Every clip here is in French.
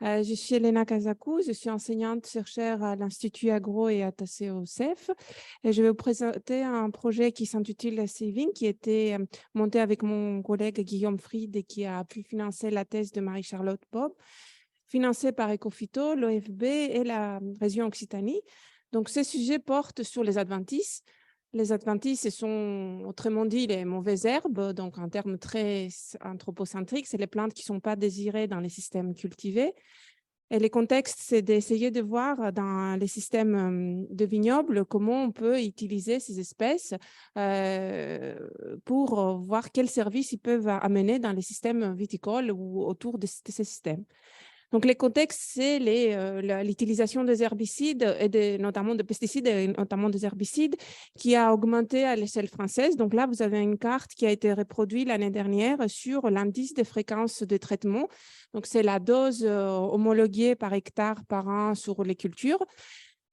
Je suis Elena Kazakou, je suis enseignante-chercheur à l'Institut Agro et attachée au CEF. Et je vais vous présenter un projet qui s'intitule Saving, qui était monté avec mon collègue Guillaume Fried et qui a pu financer la thèse de Marie-Charlotte Bob, financée par Ecofito, l'OFB et la région Occitanie. Donc, ce sujet porte sur les adventices. Les adventices, ce sont, autrement dit, les mauvaises herbes. Donc, en termes très anthropocentriques, c'est les plantes qui ne sont pas désirées dans les systèmes cultivés. Et le contexte, c'est d'essayer de voir dans les systèmes de vignobles comment on peut utiliser ces espèces pour voir quels services ils peuvent amener dans les systèmes viticoles ou autour de ces systèmes. Donc, les contextes, c'est l'utilisation des herbicides, et notamment des pesticides et notamment des herbicides, qui a augmenté à l'échelle française. Donc là, vous avez une carte qui a été reproduite l'année dernière sur l'indice de fréquence de traitement. Donc, c'est la dose homologuée par hectare par an sur les cultures.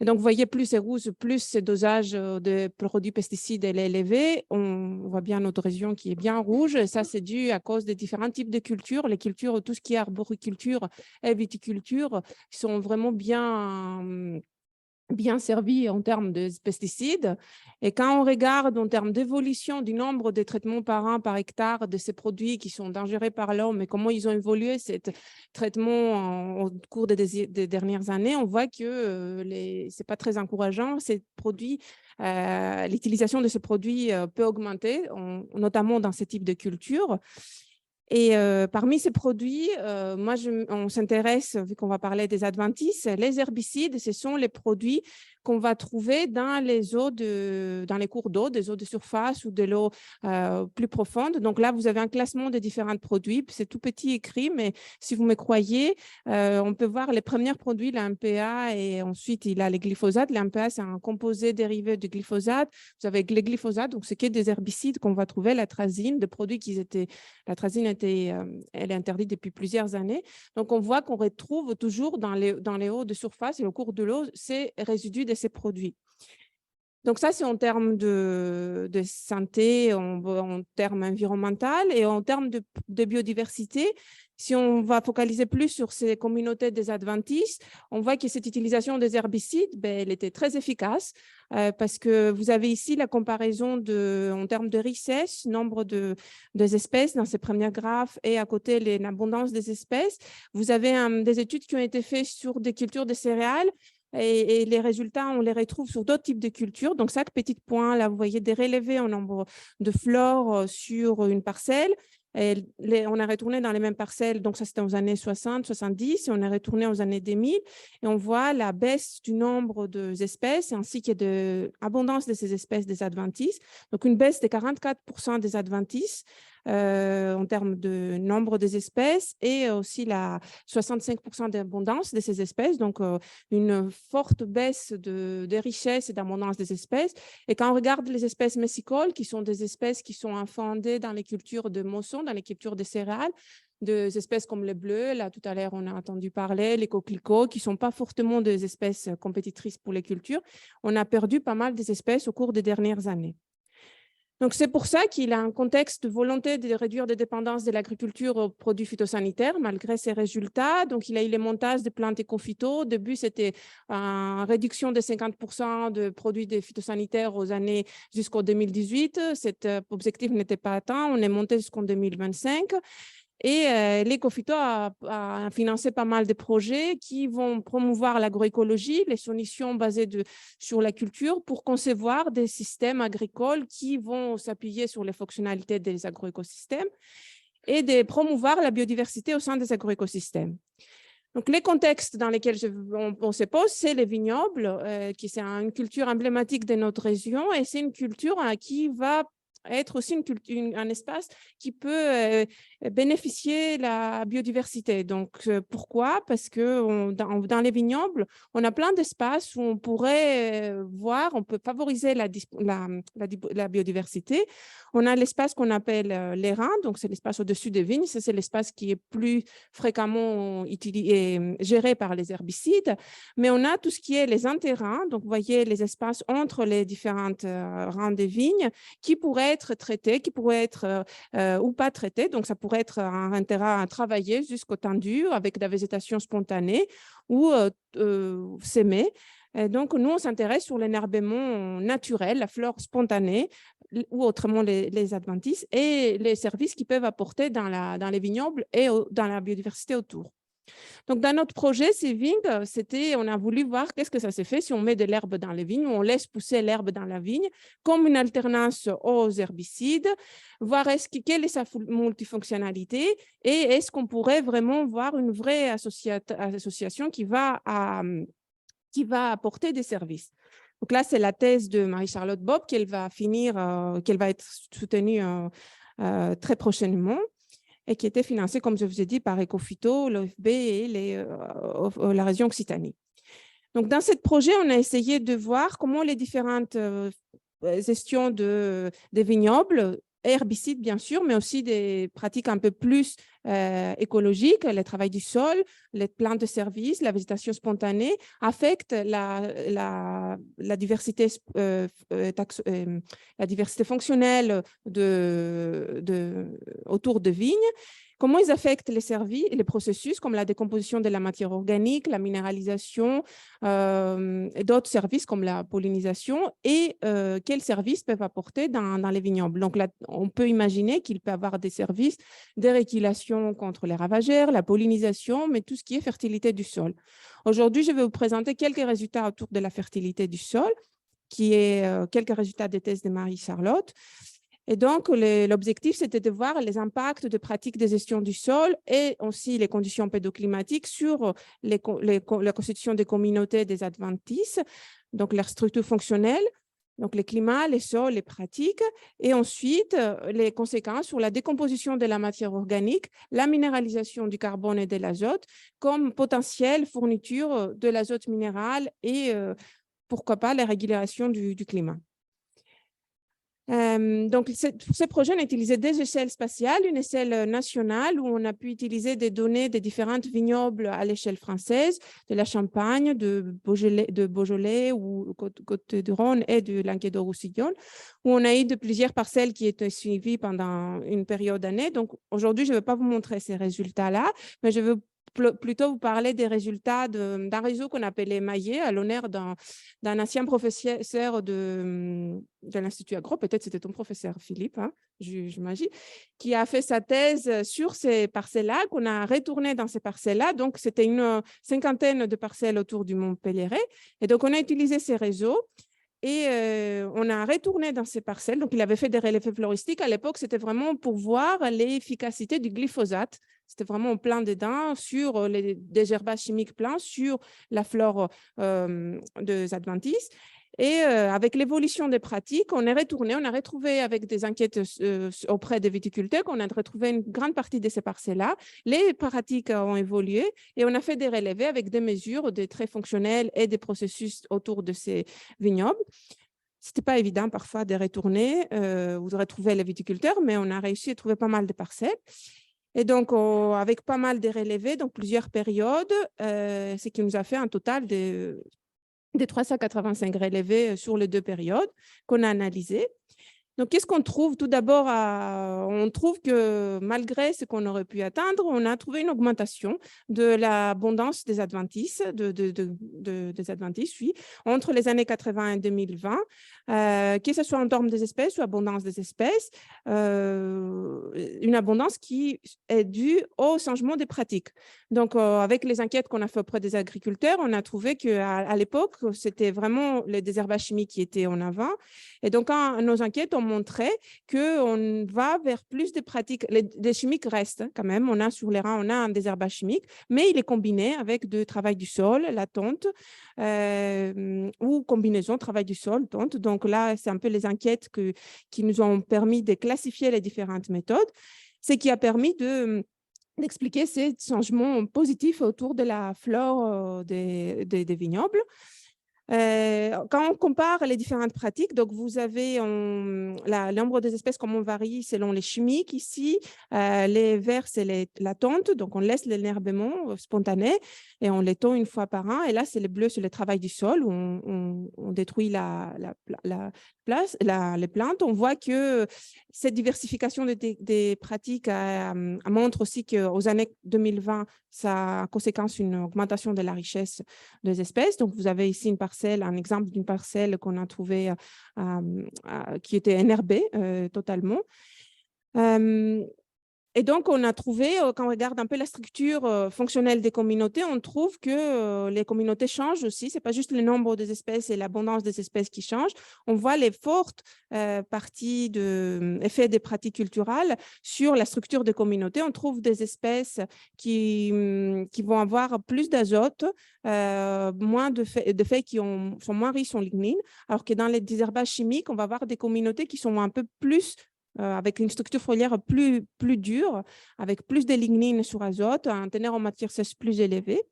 Et donc, vous voyez, plus c'est rouge, plus ce dosage de produits pesticides est élevé. On voit bien notre région qui est bien rouge. Et ça, c'est dû à cause des différents types de cultures. Les cultures, tout ce qui est arboriculture et viticulture, sont vraiment bien servi en termes de pesticides. Et quand on regarde en termes d'évolution du nombre de traitements par an, par hectare de ces produits qui sont dangereux par l'homme et comment ils ont évolué, ces traitements au cours des dernières années, on voit que ce n'est pas très encourageant. Ces produits, l'utilisation de ces produits peut augmenter, notamment dans ce type de culture. Et parmi ces produits, on s'intéresse, vu qu'on va parler des adventices, les herbicides, ce sont les produits qu'on va trouver dans les eaux dans les cours d'eau, des eaux de surface ou de l'eau plus profonde. Donc là, vous avez un classement de différents produits. C'est tout petit écrit, mais si vous me croyez, on peut voir les premiers produits, la MPA, et ensuite il a les glyphosates. La MPA, c'est un composé dérivé du glyphosate. Vous avez les glyphosates, donc ce qui est des herbicides qu'on va trouver, l'atrazine, des produits l'atrazine elle est interdite depuis plusieurs années. Donc, on voit qu'on retrouve toujours dans les eaux de surface et au cours de l'eau ces résidus de ces produits. Donc, ça, c'est en termes de santé, en termes environnementaux et en termes de biodiversité. Si on va focaliser plus sur ces communautés des adventices, on voit que cette utilisation des herbicides, elle était très efficace parce que vous avez ici la comparaison en termes de richesse, nombre des espèces dans ces premiers graphes et à côté l'abondance des espèces. Vous avez des études qui ont été faites sur des cultures de céréales. Et les résultats, on les retrouve sur d'autres types de cultures. Donc, chaque petit point, là, vous voyez des relevés en nombre de flores sur une parcelle. Et on a retourné dans les mêmes parcelles, donc ça c'était aux années 60, 70, et on est retourné aux années 2000, et on voit la baisse du nombre d'espèces ainsi que de l'abondance de ces espèces des adventices. Donc, une baisse de 44% des adventices en termes de nombre des espèces et aussi la 65% d'abondance de ces espèces. Donc, une forte baisse des richesses et d'abondance des espèces. Et quand on regarde les espèces messicoles, qui sont des espèces qui sont infondées dans les cultures de mousson, dans les cultures de céréales, des espèces comme les bleus, là tout à l'heure on a entendu parler, les coquelicots, qui ne sont pas fortement des espèces compétitrices pour les cultures, on a perdu pas mal des espèces au cours des dernières années. Donc, c'est pour ça qu'il a un contexte de volonté de réduire la dépendance de l'agriculture aux produits phytosanitaires, malgré ses résultats. Donc, il a eu les montages de plantes éco-phyto. Au début, c'était une réduction de 50% de produits phytosanitaires aux années jusqu'en 2018. Cet objectif n'était pas atteint. On est monté jusqu'en 2025. Et l'Ecofito a financé pas mal de projets qui vont promouvoir l'agroécologie, les solutions basées sur la culture pour concevoir des systèmes agricoles qui vont s'appuyer sur les fonctionnalités des agroécosystèmes et de promouvoir la biodiversité au sein des agroécosystèmes. Donc, les contextes dans lesquels on se pose, c'est les vignobles, qui c'est une culture emblématique de notre région et c'est une culture qui va être aussi un espace qui peut bénéficier de la biodiversité. Donc, pourquoi? Parce que dans les vignobles, on a plein d'espaces où on pourrait voir, on peut favoriser la biodiversité. On a l'espace qu'on appelle les reins, donc c'est l'espace au-dessus des vignes. Ça, c'est l'espace qui est plus fréquemment géré par les herbicides. Mais on a tout ce qui est les interreins, donc vous voyez les espaces entre les différentes reins des vignes qui pourraient pourraient être traités, qui pourraient être ou pas traités. Donc, ça pourrait être un terrain à travailler jusqu'au tendu avec de la végétation spontanée ou sémée. Et donc, nous, on s'intéresse sur l'énerbement naturel, la flore spontanée, ou autrement les adventices, et les services qu'ils peuvent apporter dans les vignobles et dans la biodiversité autour. Donc, dans notre projet Saving, on a voulu voir qu'est-ce que ça se fait si on met de l'herbe dans les vignes ou on laisse pousser l'herbe dans la vigne comme une alternance aux herbicides, voir quelle est sa multifonctionnalité et est-ce qu'on pourrait vraiment voir une vraie association qui va apporter des services. Donc là, c'est la thèse de Marie-Charlotte Bob qu'elle va être soutenue très prochainement et qui était financée, comme je vous ai dit, par Ecophyto, l'OFB et la région Occitanie. Donc, dans ce projet, on a essayé de voir comment les différentes gestions des vignobles, herbicides bien sûr, mais aussi des pratiques un peu plus écologiques, le travail du sol, les plantes de service, la végétation spontanée, affectent la diversité, la diversité fonctionnelle autour de vignes. Comment ils affectent les services et les processus comme la décomposition de la matière organique, la minéralisation et d'autres services comme la pollinisation et quels services peuvent apporter dans les vignobles. Donc là, on peut imaginer qu'il peut y avoir des services de régulation contre les ravageurs, la pollinisation, mais tout ce qui est fertilité du sol. Aujourd'hui, je vais vous présenter quelques résultats autour de la fertilité du sol, qui est quelques résultats des thèses de Marie-Charlotte. Et donc, l'objectif, c'était de voir les impacts de pratiques de gestion du sol et aussi les conditions pédoclimatiques sur la constitution des communautés des adventices, donc leur structure fonctionnelle, donc les climats, les sols, les pratiques, et ensuite les conséquences sur la décomposition de la matière organique, la minéralisation du carbone et de l'azote comme potentielle fourniture de l'azote minéral et pourquoi pas la régulation du climat. Donc, ce projet, on a utilisé des échelles spatiales, une échelle nationale où on a pu utiliser des données des différentes vignobles à l'échelle française, de la Champagne, de Beaujolais ou Côtes-du-Rhône et de Languedoc-Roussillon, où on a eu plusieurs parcelles qui étaient suivies pendant une période d'années. Donc, aujourd'hui, je ne vais pas vous montrer ces résultats-là, mais je veux plutôt vous parler des résultats d'un réseau qu'on appelait Maillet, à l'honneur d'un ancien professeur de l'Institut Agro, peut-être c'était ton professeur Philippe, hein, j'imagine, qui a fait sa thèse sur ces parcelles-là, qu'on a retourné dans ces parcelles-là. Donc, c'était une cinquantaine de parcelles autour du Mont Péléré. Et donc, on a utilisé ces réseaux. Et on a retourné dans ces parcelles. Donc, il avait fait des relevés floristiques. À l'époque, c'était vraiment pour voir l'efficacité du glyphosate. C'était vraiment plein dedans sur les désherbages chimiques pleins, sur la flore des adventices. Et avec l'évolution des pratiques, on est retourné, on a retrouvé avec des enquêtes auprès des viticulteurs, qu'on a retrouvé une grande partie de ces parcelles-là. Les pratiques ont évolué et on a fait des relevés avec des mesures, des traits fonctionnels et des processus autour de ces vignobles. Ce n'était pas évident parfois de retourner ou de retrouver les viticulteurs, mais on a réussi à trouver pas mal de parcelles. Et donc, avec pas mal de relevés, donc plusieurs périodes, ce qui nous a fait un total des 385 relevés sur les 2 périodes qu'on a analysées. Donc, qu'est-ce qu'on trouve? Tout d'abord, on trouve que malgré ce qu'on aurait pu atteindre, on a trouvé une augmentation de l'abondance des adventices, des adventices, oui, entre les années 80 et 2020, que ce soit en termes des espèces ou abondance des espèces, une abondance qui est due au changement des pratiques. Donc, avec les enquêtes qu'on a fait auprès des agriculteurs, on a trouvé qu'à l'époque, c'était vraiment les désherbages chimiques qui étaient en avant. Et donc, nos enquêtes ont montré qu'on va vers plus de pratiques. Les chimiques restent quand même. On a sur les reins, on a un désherbage chimique, mais il est combiné avec du travail du sol, la tonte, ou combinaison travail du sol, tonte. Donc là, c'est un peu les enquêtes qui nous ont permis de classifier les différentes méthodes, ce qui a permis d'expliquer ces changements positifs autour de la flore des vignobles. Quand on compare les différentes pratiques, donc vous avez le nombre des espèces, comment on varie selon les chimiques ici. Les verts, c'est la tonte, donc on laisse l'énerbement spontané et on les tond une fois par an. Et là, c'est les bleus, c'est le travail du sol où on détruit les plantes. On voit que cette diversification des pratiques montre aussi qu'aux années 2020, ça a conséquence une augmentation de la richesse des espèces. Donc, vous avez ici un exemple d'une parcelle qu'on a trouvée qui était enherbée totalement. Et donc, on a trouvé, quand on regarde un peu la structure fonctionnelle des communautés, on trouve que les communautés changent aussi. Ce n'est pas juste le nombre des espèces et l'abondance des espèces qui changent. On voit les fortes parties d'effets des pratiques culturelles sur la structure des communautés. On trouve des espèces qui vont avoir plus d'azote, moins de feuilles qui sont moins riches en lignine, alors que dans les désherbages chimiques, on va avoir des communautés qui sont un peu plus avec une structure foliaire plus dure, avec plus de lignine sur azote, un teneur en matière sèche plus élevé.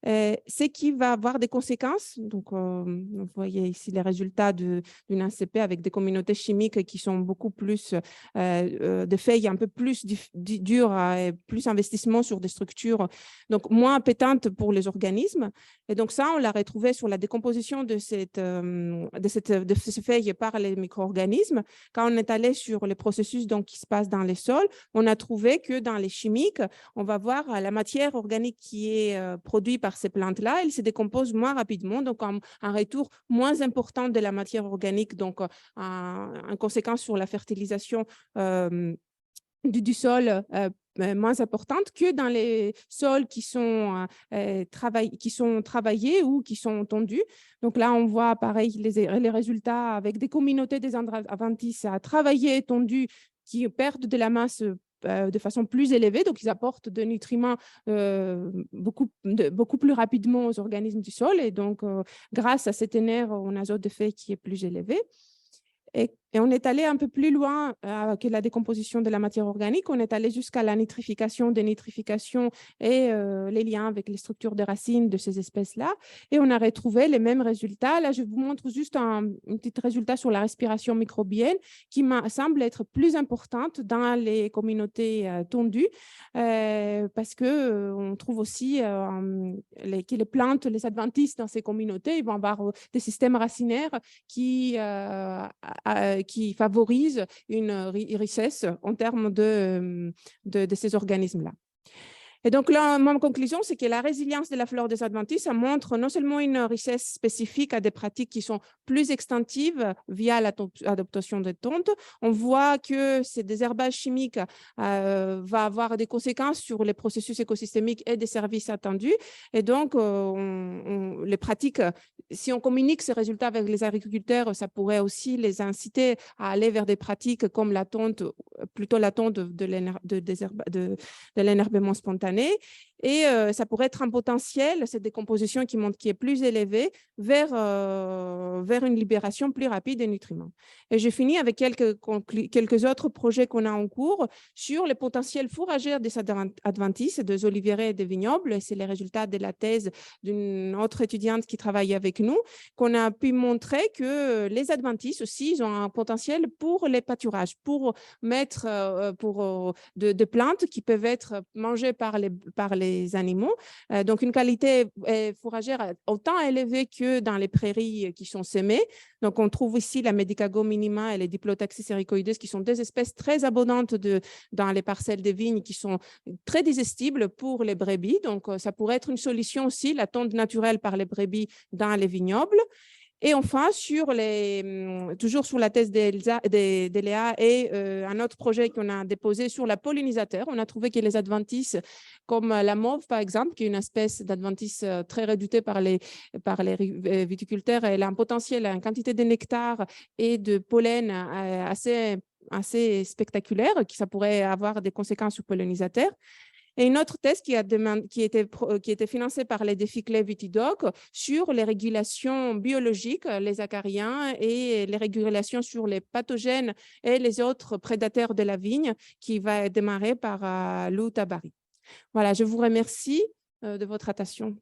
Ce qui va avoir des conséquences. Donc, vous voyez ici les résultats d'une ACP avec des communautés chimiques qui sont beaucoup plus, de feuilles un peu plus dures et plus investissement sur des structures donc moins appétantes pour les organismes. Et donc ça, on l'a retrouvé sur la décomposition de ces feuilles par les micro-organismes. Quand on est allé sur les processus donc, qui se passent dans les sols, on a trouvé que dans les chimiques, on va voir la matière organique qui est produite par ces plantes-là, elles se décomposent moins rapidement, donc un retour moins important de la matière organique, donc en conséquence sur la fertilisation du sol moins importante que dans les sols qui sont travaillés ou qui sont tondus. Donc là, on voit pareil les résultats avec des communautés des adventices à travailler et tondus qui perdent de la masse de façon plus élevée, donc ils apportent des nutriments beaucoup plus rapidement aux organismes du sol et donc grâce à cet énergie en azote de feuilles qui est plus élevé. Et on est allé un peu plus loin que la décomposition de la matière organique. On est allé jusqu'à la nitrification, dénitrification et les liens avec les structures de racines de ces espèces-là. Et on a retrouvé les mêmes résultats. Là, je vous montre juste un petit résultat sur la respiration microbienne qui semble être plus importante dans les communautés tondues parce qu'on trouve aussi que les plantes, les adventices dans ces communautés, ils vont avoir des systèmes racinaires qui favorise une richesse en termes de ces organismes-là. Et donc, là, ma conclusion, c'est que la résilience de la flore des adventices, ça montre non seulement une richesse spécifique à des pratiques qui sont plus extensives via l'adaptation des tontes, on voit que ces désherbages chimiques va avoir des conséquences sur les processus écosystémiques et des services attendus. Et donc, les pratiques, si on communique ces résultats avec les agriculteurs, ça pourrait aussi les inciter à aller vers des pratiques comme la tonte, plutôt la tonte de l'énerbement spontané. Et ça pourrait être un potentiel, cette décomposition qui est plus élevée, vers une libération plus rapide des nutriments. Et je finis avec quelques autres projets qu'on a en cours sur les potentiels fourragères des adventices, des oliveraie et des vignobles. C'est les résultats de la thèse d'une autre étudiante qui travaille avec nous, qu'on a pu montrer que les adventices aussi, ils ont un potentiel pour les pâturages, pour mettre de plantes qui peuvent être mangées par les animaux. Donc, une qualité fourragère autant élevée que dans les prairies qui sont semées. Donc, on trouve ici la Medicago minima et les Diplotaxis ericoides qui sont des espèces très abondantes dans les parcelles de vignes qui sont très digestibles pour les brebis. Donc, ça pourrait être une solution aussi, la tonte naturelle par les brebis dans les vignobles. Et enfin, toujours sur la thèse d'Eléa et un autre projet qu'on a déposé sur la pollinisateur, on a trouvé que les adventices, comme la mauve par exemple, qui est une espèce d'adventice très redoutée par les viticulteurs, elle a un potentiel, une quantité de nectar et de pollen assez spectaculaire, ça pourrait avoir des conséquences sur le pollinisateur. Et une autre thèse qui était financée par les défis Clé Vitidoc sur les régulations biologiques, les acariens et les régulations sur les pathogènes et les autres prédateurs de la vigne qui va démarrer par Lou Tabari. Voilà, je vous remercie de votre attention.